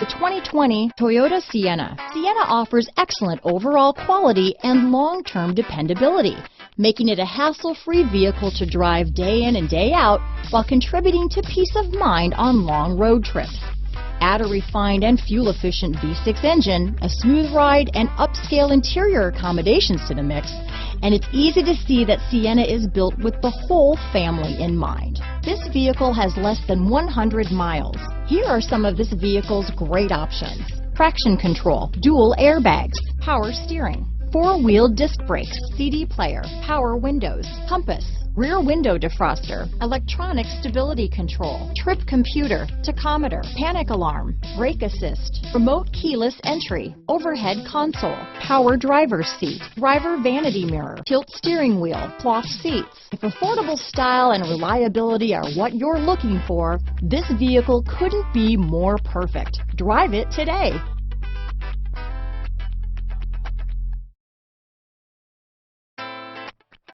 The 2020 Toyota Sienna. Sienna offers excellent overall quality and long-term dependability, making it a hassle-free vehicle to drive day in and day out while contributing to peace of mind on long road trips. Add a refined and fuel-efficient V6 engine, a smooth ride, and upscale interior accommodations to the mix, and it's easy to see that Sienna is built with the whole family in mind. This vehicle has less than 100 miles. Here are some of this vehicle's great options: traction control, dual airbags, power steering, four-wheel disc brakes, CD player, power windows, compass, rear window defroster, electronic stability control, trip computer, tachometer, panic alarm, brake assist, remote keyless entry, overhead console, power driver's seat, driver vanity mirror, tilt steering wheel, cloth seats. If affordable style and reliability are what you're looking for, this vehicle couldn't be more perfect. Drive it today.